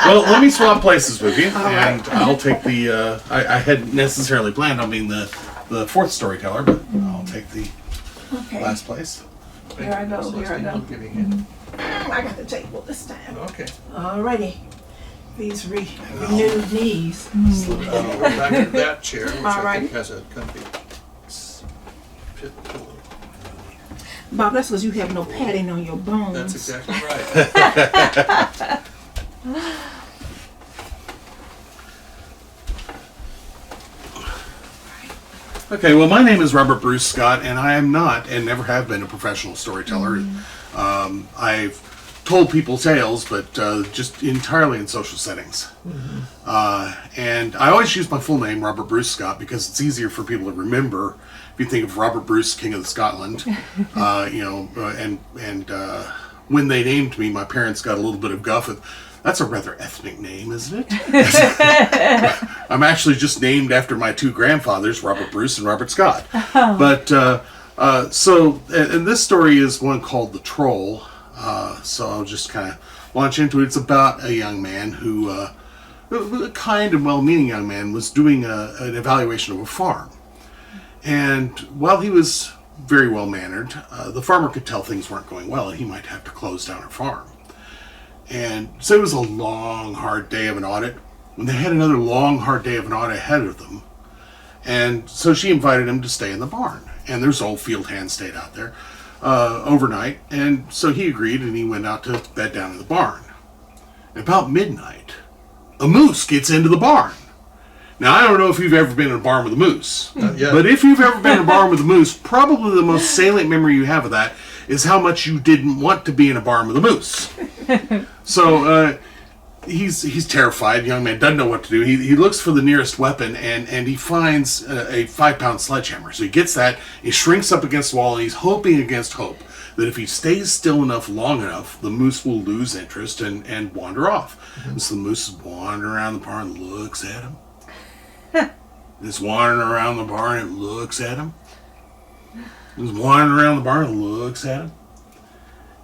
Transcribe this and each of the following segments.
Well, let me swap places with you, and right. I'll take the. I hadn't necessarily planned on being the fourth storyteller, but I'll take the Okay. last place. Here I go, here I go. I'm giving it. I got the table this time. Okay. Alrighty. These renewed knees. Go back to that chair, which All I right. think has a comfy pit pillow. Bob, that's because you have no padding on your bones. That's exactly right. Okay, well, my name is Robert Bruce Scott, and I am not, and never have been, a professional storyteller. I've told people tales, but just entirely in social settings. And I always use my full name, Robert Bruce Scott, because it's easier for people to remember. If you think of Robert Bruce, King of Scotland, when they named me, my parents got a little bit of guff of, that's a rather ethnic name, isn't it? I'm actually just named after my two grandfathers, Robert Bruce and Robert Scott. But, and this story is one called The Troll. So I'll just kind of launch into it. It's about a young man who, a kind and well-meaning young man, was doing an evaluation of a farm. And while he was very well-mannered, the farmer could tell things weren't going well and he might have to close down her farm. And so it was a long, hard day of an audit. And they had another long, hard day of an audit ahead of them. And so she invited him to stay in the barn. And there's old field hands stayed out there overnight. And so he agreed and he went out to bed down in the barn. And about midnight, a moose gets into the barn. Now, I don't know if you've ever been in a barn with a moose. Not yet. But if you've ever been in a barn with a moose, probably the most salient memory you have of that is how much you didn't want to be in a barn with a moose. So he's terrified. The young man doesn't know what to do. He looks for the nearest weapon and he finds a 5-pound sledgehammer. So he gets that, he shrinks up against the wall, and he's hoping against hope that if he stays still enough long enough, the moose will lose interest and wander off. And so the moose is wandering around the barn, looks at him. It's wandering around the barn and looks at him. It's wandering around the barn and looks at him.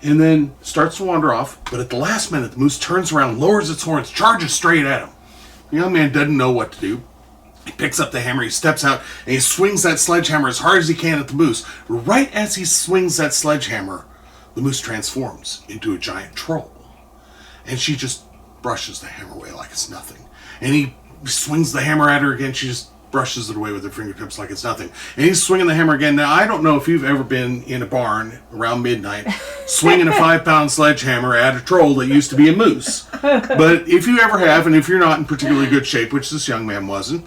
And then starts to wander off, but at the last minute, the moose turns around, lowers its horns, charges straight at him. The young man doesn't know what to do. He picks up the hammer, he steps out, and he swings that sledgehammer as hard as he can at the moose. Right as he swings that sledgehammer, the moose transforms into a giant troll. And she just brushes the hammer away like it's nothing. And he swings the hammer at her again, she just brushes it away with her fingertips like it's nothing. And he's swinging the hammer again. Now, I don't know if you've ever been in a barn around midnight swinging a 5-pound sledgehammer at a troll that used to be a moose. But if you ever have, and if you're not in particularly good shape, which this young man wasn't,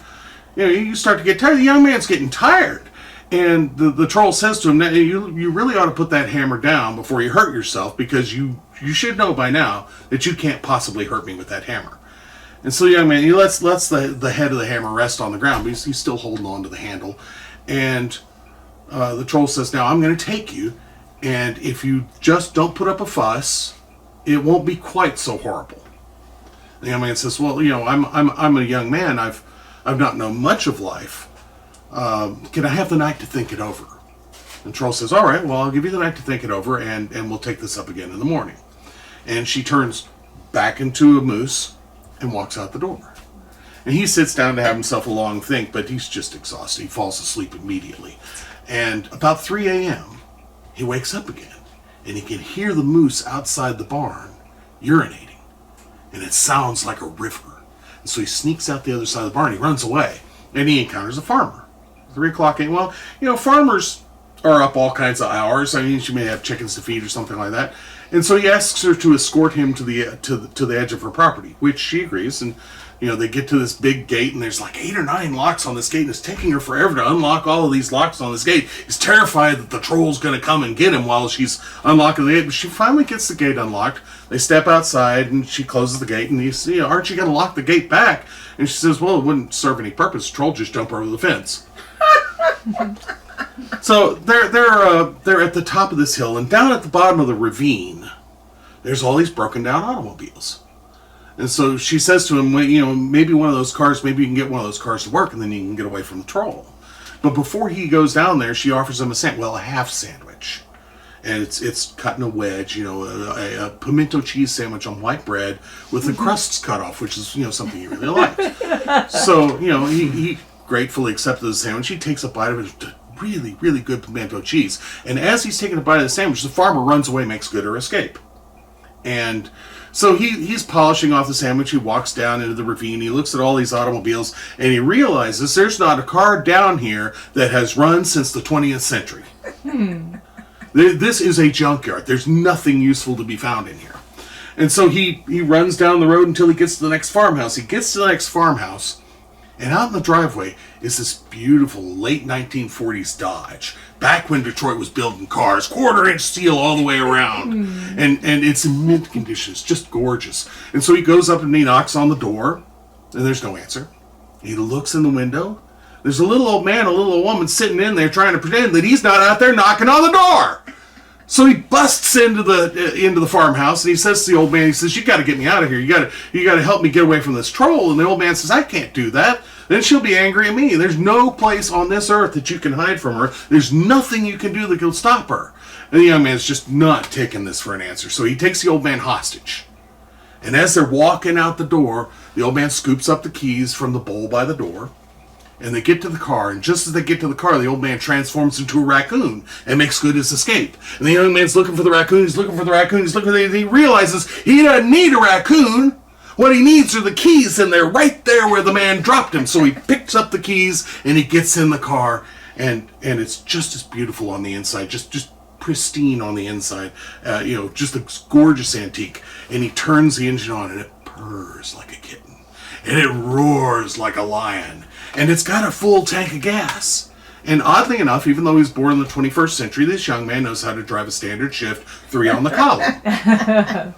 you start to get tired. The young man's getting tired. And the troll says to him, you really ought to put that hammer down before you hurt yourself, because you should know by now that you can't possibly hurt me with that hammer. And so the young man, he lets the head of the hammer rest on the ground, but he's still holding on to the handle. And the troll says, now I'm going to take you, and if you just don't put up a fuss, it won't be quite so horrible. The young man says, well, I'm a young man. I've not known much of life. Can I have the night to think it over? And the troll says, all right, well, I'll give you the night to think it over, and we'll take this up again in the morning. And she turns back into a moose and walks out the door. And he sits down to have himself a long think, but he's just exhausted. He falls asleep immediately. And about 3 a.m., he wakes up again, and he can hear the moose outside the barn urinating. And it sounds like a river. And so he sneaks out the other side of the barn, he runs away, and he encounters a farmer. 3 o'clock a.m. Well, farmers are up all kinds of hours. I mean, she may have chickens to feed or something like that. And so he asks her to escort him to the edge of her property, which she agrees. And they get to this big gate, and there's like 8 or 9 locks on this gate, and it's taking her forever to unlock all of these locks on this gate. He's terrified that the troll's going to come and get him while she's unlocking the gate. But she finally gets the gate unlocked. They step outside, and she closes the gate, and he says, aren't you going to lock the gate back? And she says, well, it wouldn't serve any purpose. The troll just jump over the fence. So they're at the top of this hill, and down at the bottom of the ravine, there's all these broken down automobiles. And so she says to him, well, maybe one of those cars, maybe you can get one of those cars to work, and then you can get away from the troll. But before he goes down there, she offers him a half sandwich. and it's cut in a wedge, a pimento cheese sandwich on white bread with the crusts cut off, which is, something he really liked. So, he gratefully accepted the sandwich. He takes a bite of it, really, really good pimento cheese. And as he's taking a bite of the sandwich, the farmer runs away, makes good her escape. And so he's polishing off the sandwich. He walks down into the ravine. He looks at all these automobiles, and he realizes there's not a car down here that has run since the 20th century. This is a junkyard. There's nothing useful to be found in here. And so he runs down the road until he gets to the next farmhouse. He gets to the next farmhouse, and out in the driveway is this beautiful late 1940s Dodge. Back when Detroit was building cars, 1/4-inch steel all the way around. And it's in mint condition. It's just gorgeous. And so he goes up and he knocks on the door, and there's no answer. He looks in the window. There's a little old man, a little old woman sitting in there trying to pretend that he's not out there knocking on the door. So he busts into the farmhouse, and he says to the old man, he says, "You got to get me out of here. You got to help me get away from this troll." And the old man says, "I can't do that. Then she'll be angry at me. There's no place on this earth that you can hide from her. There's nothing you can do that will stop her." And the young man's just not taking this for an answer. So he takes the old man hostage. And as they're walking out the door, the old man scoops up the keys from the bowl by the door. And they get to the car, and just as they get to the car, the old man transforms into a raccoon and makes good his escape. And the young man's looking for the raccoon, he's looking for the raccoon, he's looking for the... And he realizes he doesn't need a raccoon. What he needs are the keys, and they're right there where the man dropped him. So he picks up the keys, and he gets in the car, and it's just as beautiful on the inside, just pristine on the inside, just a gorgeous antique. And he turns the engine on, and it purrs like a kitten, and it roars like a lion. And it's got a full tank of gas. And oddly enough, even though he was born in the 21st century, this young man knows how to drive a standard shift 3 on the column.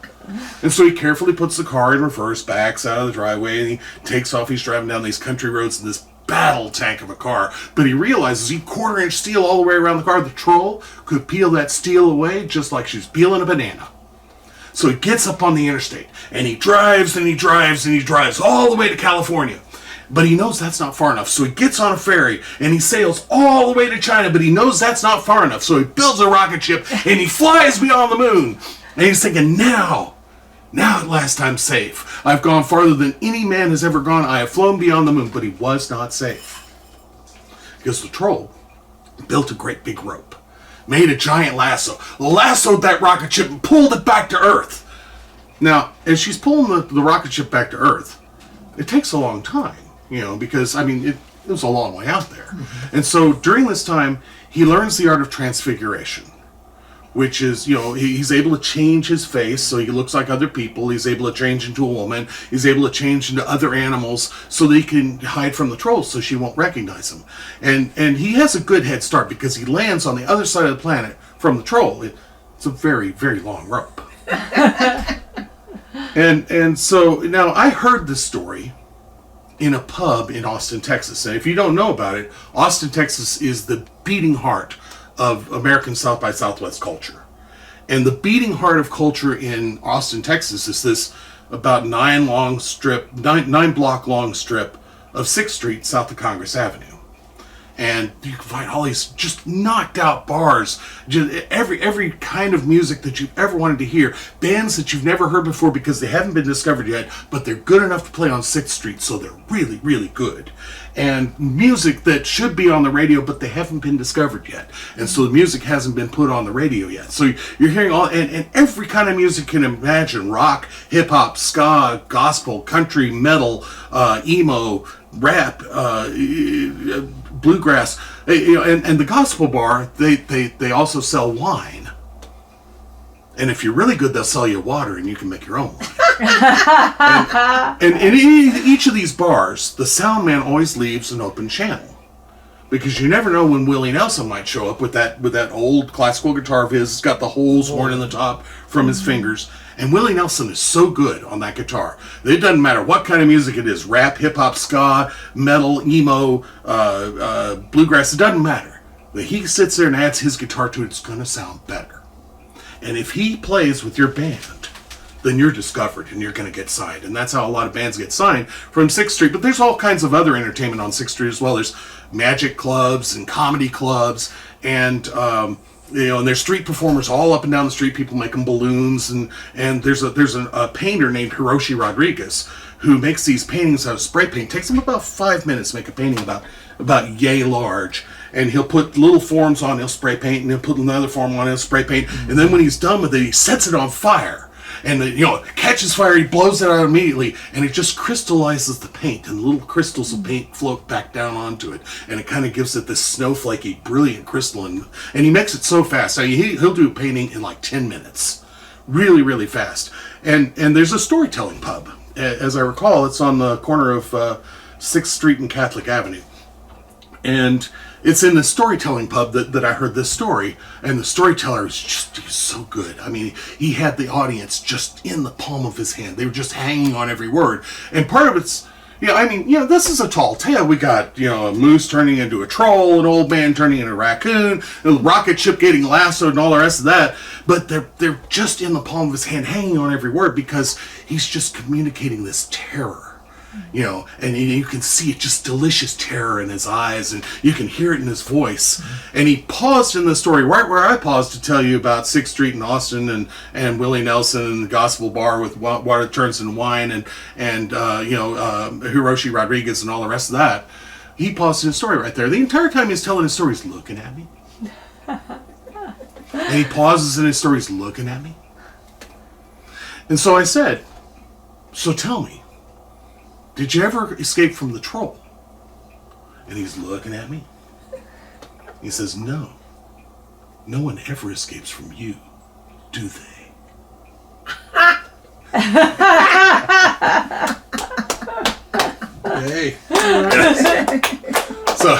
And so he carefully puts the car in reverse, backs out of the driveway, and he takes off. He's driving down these country roads in this battle tank of a car. But he realizes he 1/4-inch steel all the way around the car. The troll could peel that steel away just like she's peeling a banana. So he gets up on the interstate, and he drives, and he drives, and he drives all the way to California. But he knows that's not far enough, so he gets on a ferry, and he sails all the way to China, but he knows that's not far enough, so he builds a rocket ship, and he flies beyond the moon. And he's thinking, now at last I'm safe. I've gone farther than any man has ever gone. I have flown beyond the moon, but he was not safe. Because the troll built a great big rope, made a giant lasso, lassoed that rocket ship, and pulled it back to Earth. Now, as she's pulling the rocket ship back to Earth, it takes a long time. Because, it was a long way out there. Mm-hmm. And so during this time, he learns the art of transfiguration, which is, he's able to change his face so he looks like other people. He's able to change into a woman. He's able to change into other animals so that he can hide from the trolls so she won't recognize him. And he has a good head start because he lands on the other side of the planet from the troll. It's a very, very long rope. And so now I heard this story in a pub in Austin, Texas. And if you don't know about it, Austin, Texas is the beating heart of American South by Southwest culture. And the beating heart of culture in Austin, Texas is this about 9 block long strip of 6th Street south of Congress Avenue. And you can find all these just knocked out bars, just every kind of music that you've ever wanted to hear, bands that you've never heard before because they haven't been discovered yet, but they're good enough to play on 6th Street, so they're really, really good. And music that should be on the radio, but they haven't been discovered yet. And so the music hasn't been put on the radio yet. So you're hearing and every kind of music you can imagine: rock, hip-hop, ska, gospel, country, metal, emo, rap, bluegrass, and the gospel bar, they also sell wine. And if you're really good, they'll sell you water, and you can make your own wine. and in each of these bars, the sound man always leaves an open channel, because you never know when Willie Nelson might show up with that old classical guitar of his. It's got the holes worn in the top from his fingers. And Willie Nelson is so good on that guitar. It doesn't matter what kind of music it is: rap, hip-hop, ska, metal, emo, bluegrass. It doesn't matter. But he sits there and adds his guitar to it. It's going to sound better. And if he plays with your band, then you're discovered and you're going to get signed. And that's how a lot of bands get signed from 6th Street. But there's all kinds of other entertainment on 6th Street as well. There's magic clubs and comedy clubs. And and there's street performers all up and down the street, people making balloons, and there's a painter named Hiroshi Rodriguez who makes these paintings out of spray paint. It takes him about 5 minutes to make a painting about yay large. And he'll put little forms on, he'll spray paint, and he'll put another form on, he'll spray paint, and then when he's done with it, he sets it on fire. And it catches fire, he blows it out immediately, and it just crystallizes the paint, and little crystals of paint float back down onto it, and it kind of gives it this snowflakey, brilliant crystalline. And he makes it so fast. I mean, he'll do a painting in like 10 minutes, really, really fast. And there's a storytelling pub, as I recall. It's on the corner of 6th Street and Catholic Avenue, and it's in the storytelling pub that I heard this story, and the storyteller he's so good. I mean, he had the audience just in the palm of his hand. They were just hanging on every word. And part of it's, this is a tall tale. We got, a moose turning into a troll, an old man turning into a raccoon, a rocket ship getting lassoed, and all the rest of that. But they're just in the palm of his hand, hanging on every word, because he's just communicating this terror. And you can see it, just delicious terror in his eyes, and you can hear it in his voice. And he paused in the story right where I paused to tell you about 6th Street in Austin and Willie Nelson and the Gospel Bar with water turns into wine and Hiroshi Rodriguez and all the rest of that. He paused in his story right there. The entire time he's telling his story, he's looking at me. And he pauses in his story, he's looking at me. And so I said, so tell me, did you ever escape from the troll? And he's looking at me. He says, no. No one ever escapes from you, do they? Hey. So